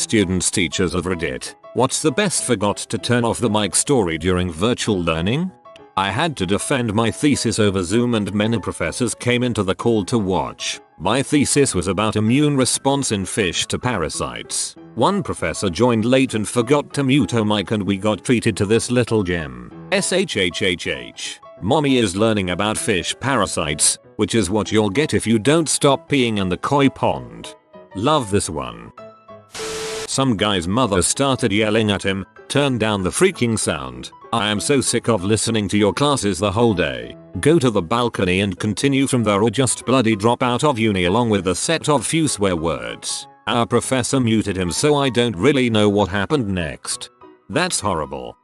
students teachers of Reddit. What's the best forgot to turn off the mic story during virtual learning? I had to defend my thesis over Zoom and many professors came into the call to watch. My thesis was about immune response in fish to parasites. One professor joined late and forgot to mute her mic and we got treated to this little gem. SHHHH. Mommy is learning about fish parasites, which is what you'll get if you don't stop peeing in the koi pond. Love this one. Some guy's mother started yelling at him, "Turn down the freaking sound. I am so sick of listening to your classes the whole day. Go to the balcony and continue from there or just bloody drop out of uni along with a set of few swear words." Our professor muted him, so I don't really know what happened next. That's horrible.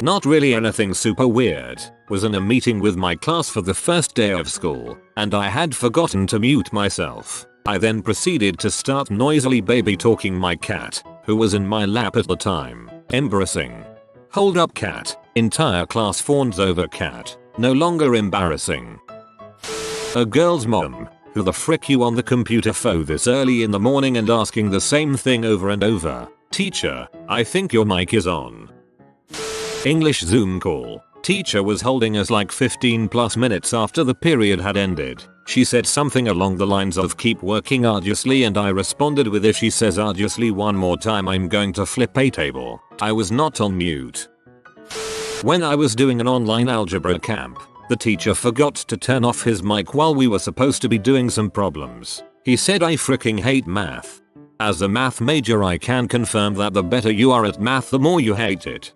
Not really anything super weird. Was in a meeting with my class for the first day of school, and I had forgotten to mute myself. I then proceeded to start noisily baby talking my cat, who was in my lap at the time. Embarrassing. Hold up cat. Entire class fawns over cat. No longer embarrassing. A girl's mom. Who the frick you on the computer for this early in the morning and asking the same thing over and over? Teacher, I think your mic is on. English Zoom call. Teacher was holding us like 15+ minutes after the period had ended. She said something along the lines of keep working arduously and I responded with if she says arduously one more time I'm going to flip a table. I was not on mute. When I was doing an online algebra camp, the teacher forgot to turn off his mic while we were supposed to be doing some problems. He said I freaking hate math. As a math major I can confirm that the better you are at math the more you hate it.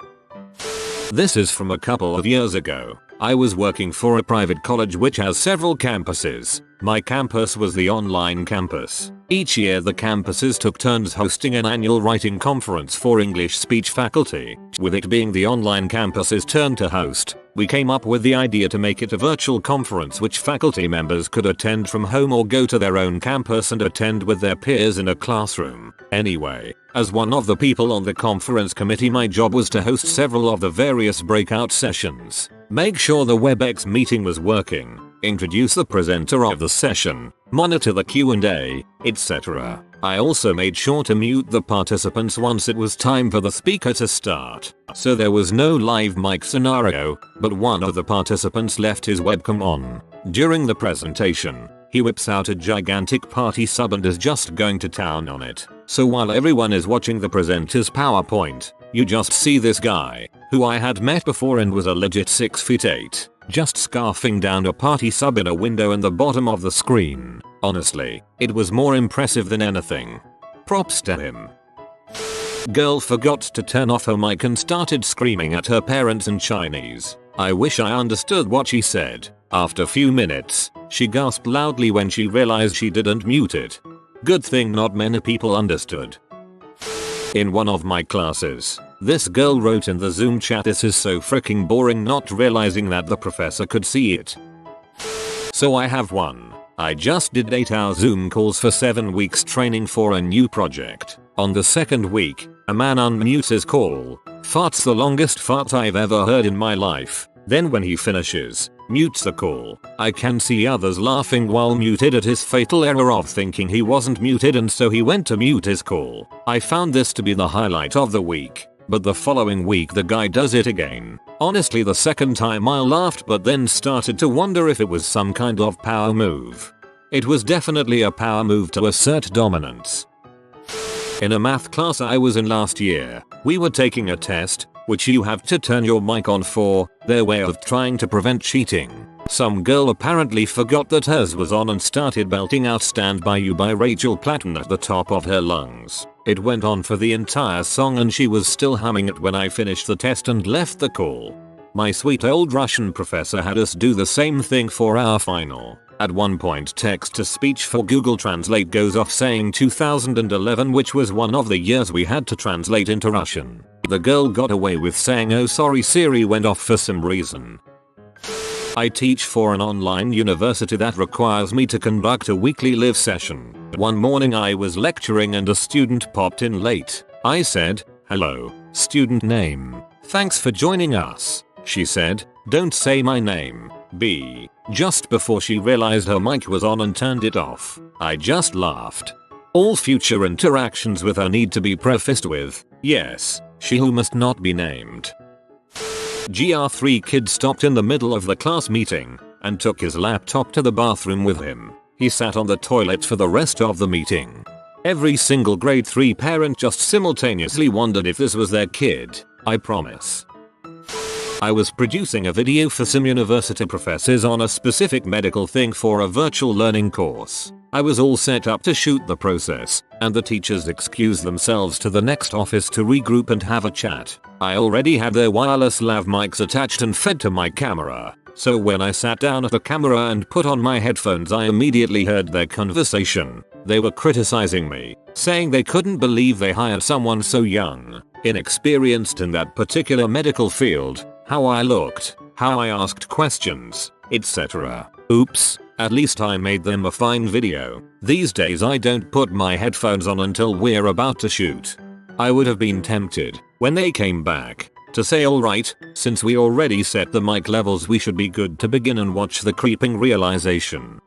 This is from a couple of years ago. I was working for a private college which has several campuses. My campus was the online campus. Each year the campuses took turns hosting an annual writing conference for English speech faculty. With it being the online campus's turn to host, we came up with the idea to make it a virtual conference which faculty members could attend from home or go to their own campus and attend with their peers in a classroom. Anyway, as one of the people on the conference committee my job was to host several of the various breakout sessions, make sure the WebEx meeting was working, introduce the presenter of the session, monitor the Q&A, etc. I also made sure to mute the participants once it was time for the speaker to start. So there was no live mic scenario, but one of the participants left his webcam on. During the presentation, he whips out a gigantic party sub and is just going to town on it. So while everyone is watching the presenter's PowerPoint, you just see this guy, who I had met before and was a legit 6'8", just scarfing down a party sub in a window in the bottom of the screen. Honestly, it was more impressive than anything. Props to him. Girl forgot to turn off her mic and started screaming at her parents in Chinese. I wish I understood what she said. After few minutes, she gasped loudly when she realized she didn't mute it. Good thing not many people understood. In one of my classes, this girl wrote in the Zoom chat, "This is so freaking boring," not realizing that the professor could see it. So I have one. I just did 8-hour Zoom calls for 7 weeks training for a new project. On the second week, a man unmutes his call, farts the longest fart I've ever heard in my life. Then when he finishes, mutes the call. I can see others laughing while muted at his fatal error of thinking he wasn't muted and so he went to mute his call. I found this to be the highlight of the week. But the following week the guy does it again. Honestly, the second time I laughed but then started to wonder if it was some kind of power move. It was definitely a power move to assert dominance. In a math class I was in last year, we were taking a test, which you have to turn your mic on for, their way of trying to prevent cheating. Some girl apparently forgot that hers was on and started belting out "Stand By You" by Rachel Platten at the top of her lungs. It went on for the entire song and she was still humming it when I finished the test and left the call. My sweet old Russian professor had us do the same thing for our final. At one point text-to-speech for Google Translate goes off saying 2011, which was one of the years we had to translate into Russian. The girl got away with saying "oh sorry, Siri went off" for some reason. I teach for an online university that requires me to conduct a weekly live session. One morning I was lecturing and a student popped in late. I said, "Hello, student name. Thanks for joining us." She said, "Don't say my name, B." Just before she realized her mic was on and turned it off. I just laughed. All future interactions with her need to be prefaced with, yes, she who must not be named. GR3 kid stopped in the middle of the class meeting and took his laptop to the bathroom with him. He sat on the toilet for the rest of the meeting. Every single grade 3 parent just simultaneously wondered if this was their kid, I promise. I was producing a video for some university professors on a specific medical thing for a virtual learning course. I was all set up to shoot the process, and the teachers excused themselves to the next office to regroup and have a chat. I already had their wireless lav mics attached and fed to my camera, so when I sat down at the camera and put on my headphones I immediately heard their conversation. They were criticizing me, saying they couldn't believe they hired someone so young, inexperienced in that particular medical field, how I looked, how I asked questions, etc. Oops, at least I made them a fine video. These days I don't put my headphones on until we're about to shoot. I would have been tempted, when they came back, to say alright, since we already set the mic levels we should be good to begin and watch the creeping realization.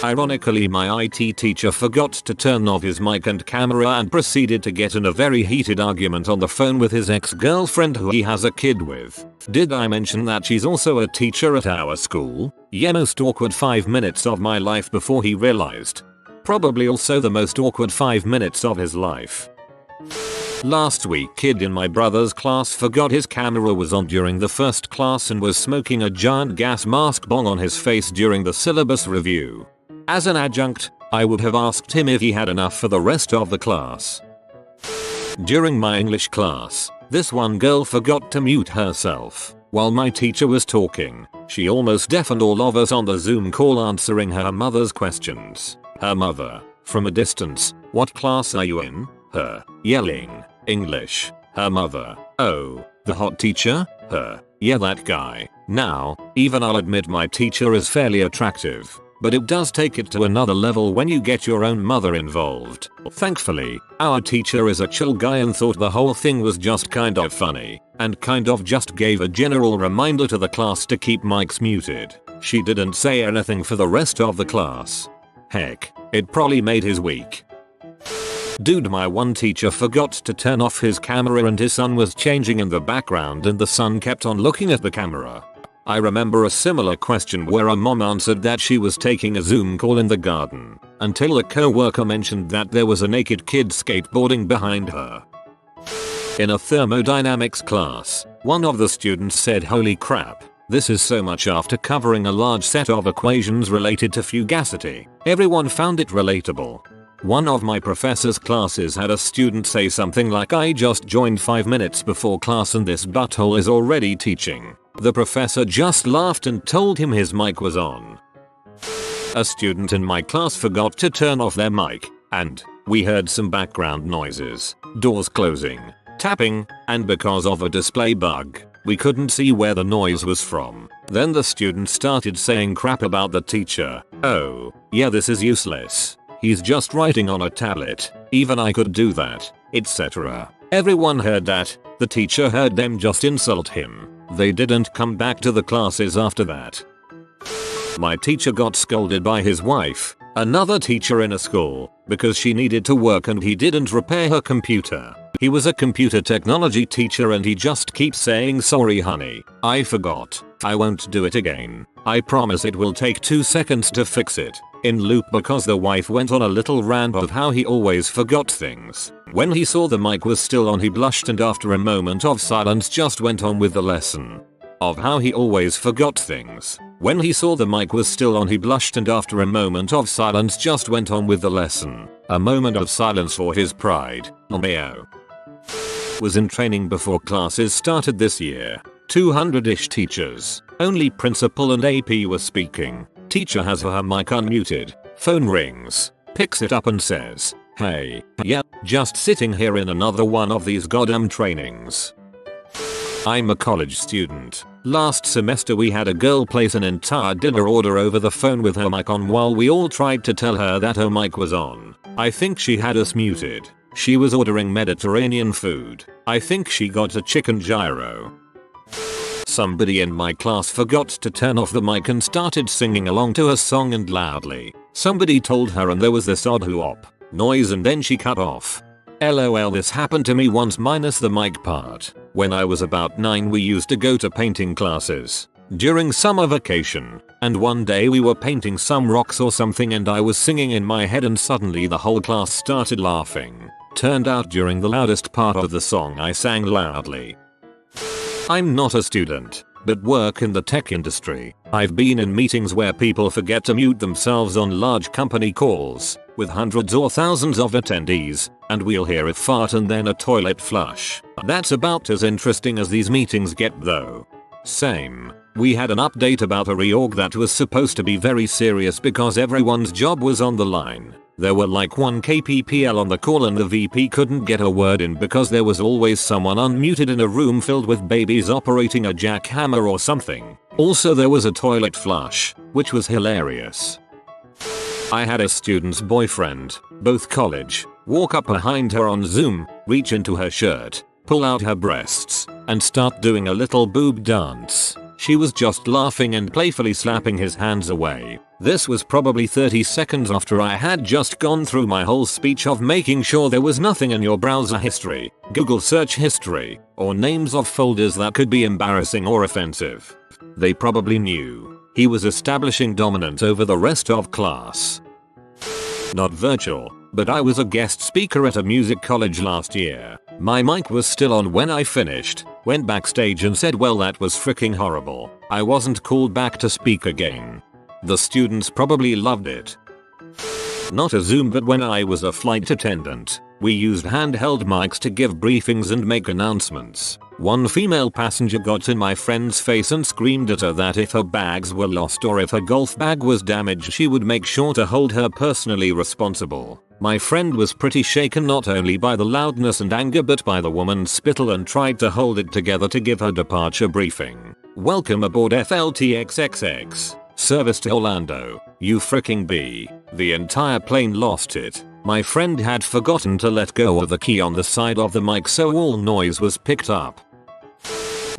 Ironically, my IT teacher forgot to turn off his mic and camera and proceeded to get in a very heated argument on the phone with his ex-girlfriend who he has a kid with. Did I mention that she's also a teacher at our school? Yeah, most awkward 5 minutes of my life before he realized. Probably also the most awkward 5 minutes of his life. Last week, kid in my brother's class forgot his camera was on during the first class and was smoking a giant gas mask bong on his face during the syllabus review. As an adjunct, I would have asked him if he had enough for the rest of the class. During my English class, this one girl forgot to mute herself while my teacher was talking. She almost deafened all of us on the Zoom call answering her mother's questions. Her mother, from a distance, "What class are you in?" Her, yelling, "English." Her mother, "Oh, the hot teacher?" Her, "Yeah, that guy." Now, even I'll admit my teacher is fairly attractive, but it does take it to another level when you get your own mother involved. Thankfully, our teacher is a chill guy and thought the whole thing was just kind of funny, and kind of just gave a general reminder to the class to keep mics muted. She didn't say anything for the rest of the class. Heck, it probably made his week. Dude, my one teacher forgot to turn off his camera and his son was changing in the background and the son kept on looking at the camera. I remember a similar question where a mom answered that she was taking a Zoom call in the garden, until a coworker mentioned that there was a naked kid skateboarding behind her. In a thermodynamics class, one of the students said, "Holy crap, this is so much," after covering a large set of equations related to fugacity. Everyone found it relatable. One of my professor's classes had a student say something like, "I just joined 5 minutes before class and this butthole is already teaching." The professor just laughed and told him his mic was on. A student in my class forgot to turn off their mic, and we heard some background noises, doors closing, tapping, and because of a display bug, we couldn't see where the noise was from. Then the student started saying crap about the teacher. "Oh, yeah, this is useless. He's just writing on a tablet. Even I could do that," etc. Everyone heard that. The teacher heard them just insult him. They didn't come back to the classes after that. My teacher got scolded by his wife, another teacher in a school, because she needed to work and he didn't repair her computer. He was a computer technology teacher and he just keeps saying, "Sorry honey, I forgot. I won't do it again. I promise it will take 2 seconds to fix it." In loop because the wife went on a little rant of how he always forgot things. When he saw the mic was still on he blushed and after a moment of silence just went on with the lesson. Of how he always forgot things. When he saw the mic was still on he blushed and after a moment of silence just went on with the lesson. A moment of silence for his pride. LMAO. Was in training before classes started this year. 200-ish teachers. Only principal and AP were speaking. Teacher has her mic unmuted. Phone rings. Picks it up and says, "Hey, yeah, just sitting here in another one of these goddamn trainings." I'm a college student. Last semester we had a girl place an entire dinner order over the phone with her mic on while we all tried to tell her that her mic was on. I think she had us muted. She was ordering Mediterranean food. I think she got a chicken gyro. Somebody in my class forgot to turn off the mic and started singing along to her song and loudly. Somebody told her and there was this odd whoop. noise and then she cut off. LOL, this happened to me once minus the mic part. When I was about 9 we used to go to painting classes during summer vacation, and one day we were painting some rocks or something and I was singing in my head and suddenly the whole class started laughing. Turned out during the loudest part of the song I sang loudly. I'm not a student, but work in the tech industry. I've been in meetings where people forget to mute themselves on large company calls, with hundreds or thousands of attendees, and we'll hear a fart and then a toilet flush. That's about as interesting as these meetings get though. Same. We had an update about a reorg that was supposed to be very serious because everyone's job was on the line. There were like 1 KPPL on the call and the VP couldn't get a word in because there was always someone unmuted in a room filled with babies operating a jackhammer or something. Also there was a toilet flush, which was hilarious. I had a student's boyfriend, both college, walk up behind her on Zoom, reach into her shirt, pull out her breasts, and start doing a little boob dance. She was just laughing and playfully slapping his hands away. This was probably 30 seconds after I had just gone through my whole speech of making sure there was nothing in your browser history, Google search history, or names of folders that could be embarrassing or offensive. They probably knew. He was establishing dominance over the rest of class. Not virtual, but I was a guest speaker at a music college last year. My mic was still on when I finished, went backstage and said well that was freaking horrible. I wasn't called back to speak again. The students probably loved it. Not a Zoom, but when I was a flight attendant, we used handheld mics to give briefings and make announcements. One female passenger got in my friend's face and screamed at her that if her bags were lost or if her golf bag was damaged she would make sure to hold her personally responsible. My friend was pretty shaken not only by the loudness and anger but by the woman's spittle and tried to hold it together to give her departure briefing. Welcome aboard FLTXXX. Service to Orlando. You freaking B. The entire plane lost it. My friend had forgotten to let go of the key on the side of the mic so all noise was picked up.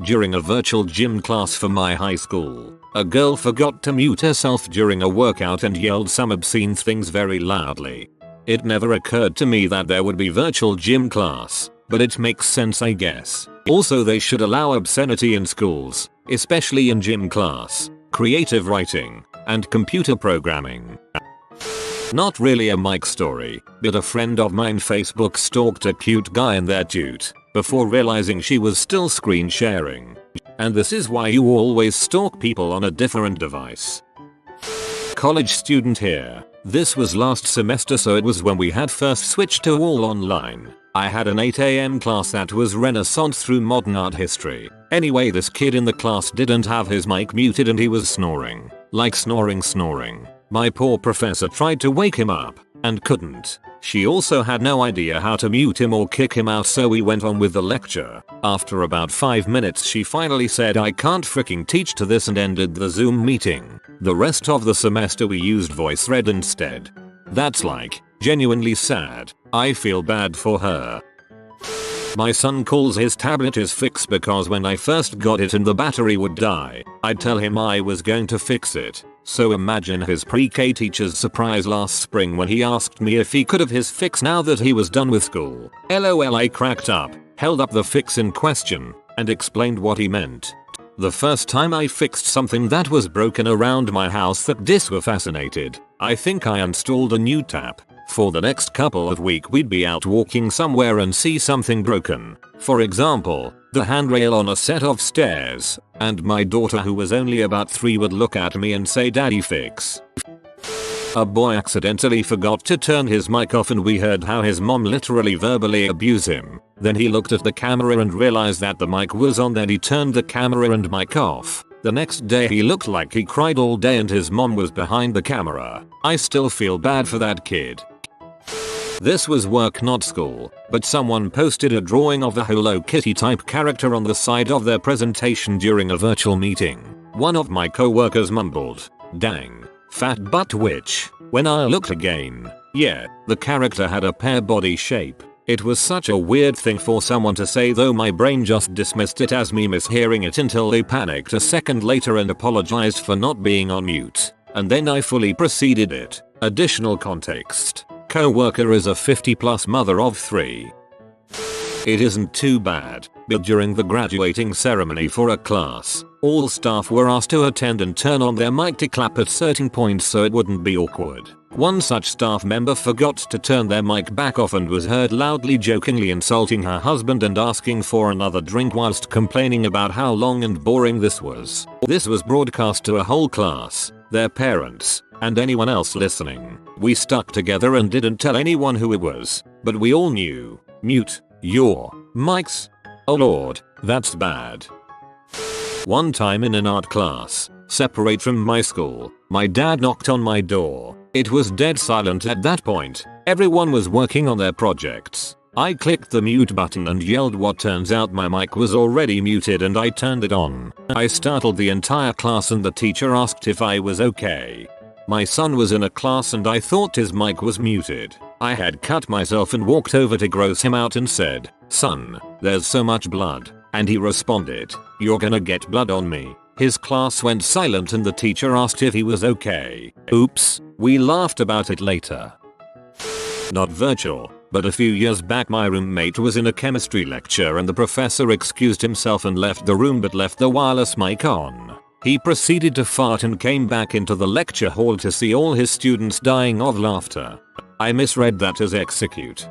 During a virtual gym class for my high school, a girl forgot to mute herself during a workout and yelled some obscene things very loudly. It never occurred to me that there would be virtual gym class, but it makes sense I guess. Also they should allow obscenity in schools, especially in gym class, creative writing, and computer programming. Not really a mic story, but a friend of mine Facebook stalked a cute guy in their toot, before realizing she was still screen sharing. And this is why you always stalk people on a different device. College student here. This was last semester so it was when we had first switched to all online. I had an 8 AM class that was Renaissance through modern art history. Anyway this kid in the class didn't have his mic muted and he was snoring. Like snoring. My poor professor tried to wake him up, and couldn't. She also had no idea how to mute him or kick him out so we went on with the lecture. After about 5 minutes she finally said I can't freaking teach to this and ended the Zoom meeting. The rest of the semester we used VoiceThread instead. That's like, genuinely sad. I feel bad for her. My son calls his tablet his fix because when I first got it and the battery would die, I'd tell him I was going to fix it. So imagine his pre-K teacher's surprise last spring when he asked me if he could have his fix now that he was done with school. LOL, I cracked up, held up the fix in question, and explained what he meant. The first time I fixed something that was broken around my house that Dis were fascinated. I think I installed a new tap. For the next couple of weeks we'd be out walking somewhere and see something broken. For example, the handrail on a set of stairs, and my daughter who was only about 3 would look at me and say daddy fix. A boy accidentally forgot to turn his mic off and we heard how his mom literally verbally abused him. Then he looked at the camera and realized that the mic was on, then he turned the camera and mic off. The next day he looked like he cried all day and his mom was behind the camera. I still feel bad for that kid. This was work not school, but someone posted a drawing of the Hello Kitty type character on the side of their presentation during a virtual meeting. One of my co-workers mumbled, "Dang, fat butt witch." When I looked again, yeah, the character had a pear body shape. It was such a weird thing for someone to say though my brain just dismissed it as me mishearing it until they panicked a second later and apologized for not being on mute. And then I fully proceeded it. Additional context. co-worker is a 50+ mother of 3. It isn't too bad, but during the graduating ceremony for a class, all staff were asked to attend and turn on their mic to clap at certain points so it wouldn't be awkward. One such staff member forgot to turn their mic back off and was heard loudly jokingly insulting her husband and asking for another drink whilst complaining about how long and boring this was. This was broadcast to a whole class, their parents, and anyone else listening. We stuck together and didn't tell anyone who it was, but we all knew. Mute your mics. Oh lord, that's bad. One time in an art class, separate from my school, my dad knocked on my door. It was dead silent at that point. Everyone was working on their projects. I clicked the mute button and yelled what turns out my mic was already muted and I turned it on. I startled the entire class and the teacher asked if I was okay. My son was in a class and I thought his mic was muted. I had cut myself and walked over to gross him out and said, "Son, there's so much blood." And he responded, "You're gonna get blood on me." His class went silent and the teacher asked if he was okay. Oops, we laughed about it later. Not virtual, but a few years back my roommate was in a chemistry lecture and the professor excused himself and left the room but left the wireless mic on. He proceeded to fart and came back into the lecture hall to see all his students dying of laughter. I misread that as execute.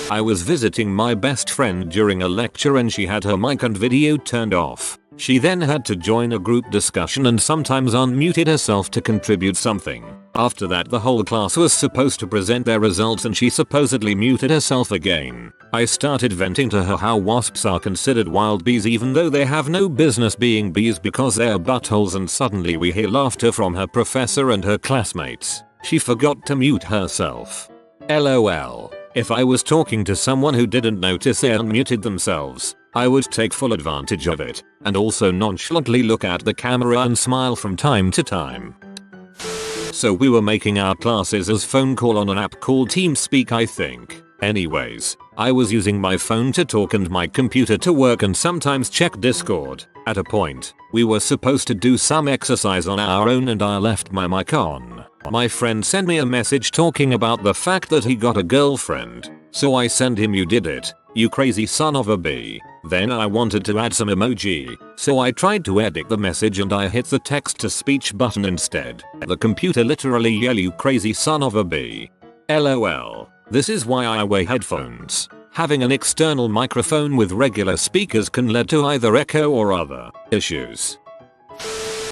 I was visiting my best friend during a lecture and she had her mic and video turned off. She then had to join a group discussion and sometimes unmuted herself to contribute something. After that the whole class was supposed to present their results and she supposedly muted herself again. I started venting to her how wasps are considered wild bees even though they have no business being bees because they are buttholes, and suddenly we hear laughter from her professor and her classmates. She forgot to mute herself. LOL. If I was talking to someone who didn't notice they unmuted themselves, I would take full advantage of it, and also nonchalantly look at the camera and smile from time to time. So we were making our classes as phone call on an app called TeamSpeak, I think. Anyways, I was using my phone to talk and my computer to work and sometimes check Discord. At a point, we were supposed to do some exercise on our own and I left my mic on. My friend sent me a message talking about the fact that he got a girlfriend. So I sent him, "You did it, you crazy son of a bee." Then I wanted to add some emoji, so I tried to edit the message and I hit the text to speech button instead. The computer literally yelled, "You crazy son of a bee." LOL. This is why I wear headphones. Having an external microphone with regular speakers can lead to either echo or other issues.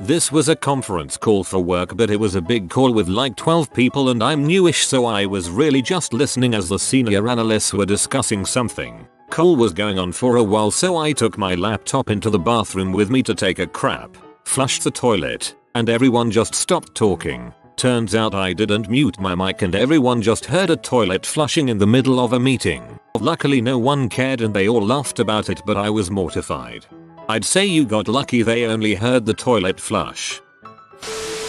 This was a conference call for work, but it was a big call with like 12 people and I'm newish, so I was really just listening as the senior analysts were discussing something. Call was going on for a while, so I took my laptop into the bathroom with me to take a crap, flushed the toilet, and everyone just stopped talking. Turns out I didn't mute my mic and everyone just heard a toilet flushing in the middle of a meeting. Luckily no one cared and they all laughed about it, but I was mortified. I'd say you got lucky they only heard the toilet flush.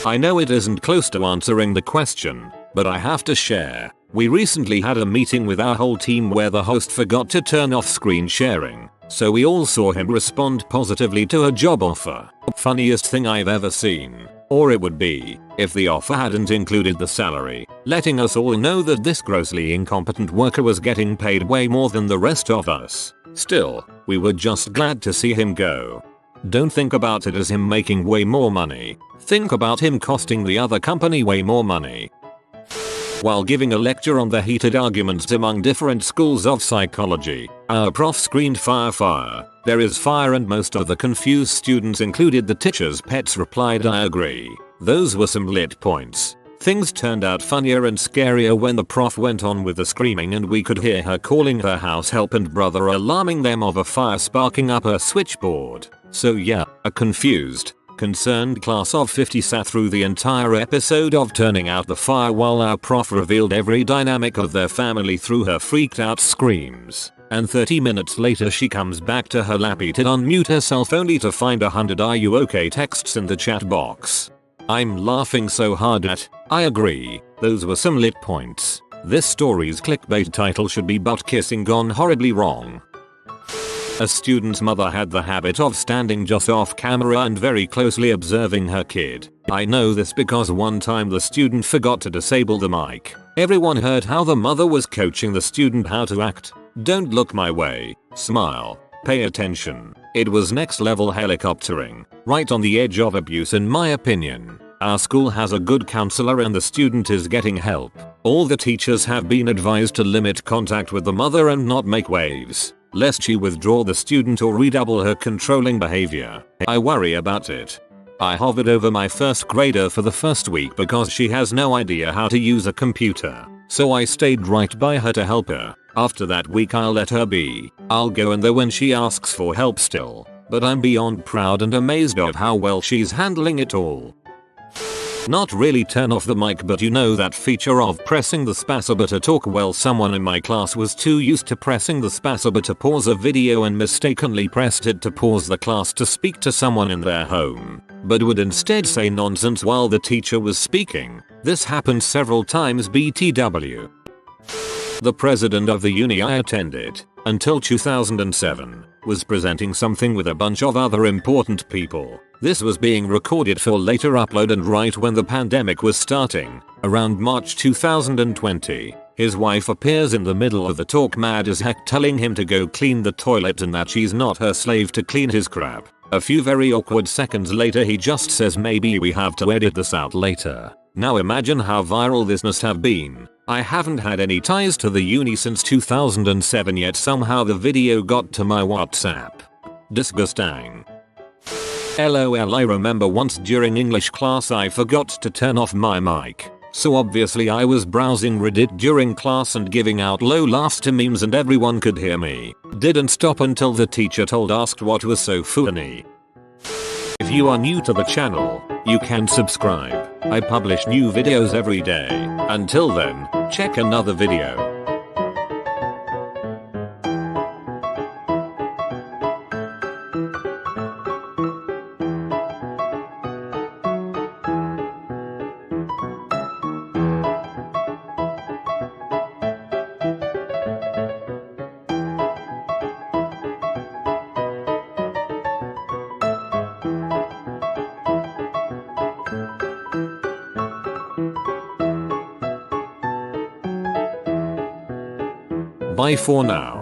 I know it isn't close to answering the question, but I have to share. We recently had a meeting with our whole team where the host forgot to turn off screen sharing, so we all saw him respond positively to a job offer. Funniest thing I've ever seen. Or it would be, if the offer hadn't included the salary, letting us all know that this grossly incompetent worker was getting paid way more than the rest of us. Still, we were just glad to see him go. Don't think about it as him making way more money. Think about him costing the other company way more money. While giving a lecture on the heated arguments among different schools of psychology, our prof screamed, "Fire, fire. There is fire," and most of the confused students, included the teacher's pets, replied, "I agree." Those were some lit points. Things turned out funnier and scarier when the prof went on with the screaming and we could hear her calling her house help and brother, alarming them of a fire sparking up her switchboard. So yeah, a confused, concerned class of 50 sat through the entire episode of turning out the fire while our prof revealed every dynamic of their family through her freaked out screams. And 30 minutes later she comes back to her lappy to unmute herself only to find 100 "Are you okay" texts in the chat box. I'm laughing so hard at, I agree, those were some lit points. This story's clickbait title should be "Butt Kissing Gone Horribly Wrong." A student's mother had the habit of standing just off camera and very closely observing her kid. I know this because one time the student forgot to disable the mic. Everyone heard how the mother was coaching the student how to act. Don't look my way. Smile. Pay attention. It was next level helicoptering. Right on the edge of abuse in my opinion. Our school has a good counselor and the student is getting help. All the teachers have been advised to limit contact with the mother and not make waves, lest she withdraw the student or redouble her controlling behavior. I worry about it. I hovered over my first grader for the first week because she has no idea how to use a computer, so I stayed right by her to help her. After that week I'll let her be. I'll go in there when she asks for help still, but I'm beyond proud and amazed of how well she's handling it all. Not really turn off the mic, but you know that feature of pressing the spacebar to talk? Well, someone in my class was too used to pressing the spacebar to pause a video and mistakenly pressed it to pause the class to speak to someone in their home, but would instead say nonsense while the teacher was speaking. This happened several times. BTW. The president of the uni I attended, until 2007, was presenting something with a bunch of other important people. This was being recorded for later upload, and right when the pandemic was starting, around March 2020, his wife appears in the middle of the talk mad as heck, telling him to go clean the toilet and that she's not her slave to clean his crap. A few very awkward seconds later he just says, maybe we have to edit this out later. Now imagine how viral this must have been. I haven't had any ties to the uni since 2007 yet somehow the video got to my WhatsApp. Disgusting. LOL. I remember once during English class I forgot to turn off my mic. So obviously I was browsing Reddit during class and giving out low laughs to memes and everyone could hear me. Didn't stop until the teacher asked what was so funny. If you are new to the channel, you can subscribe. I publish new videos every day. Until then, check another video. Bye for now.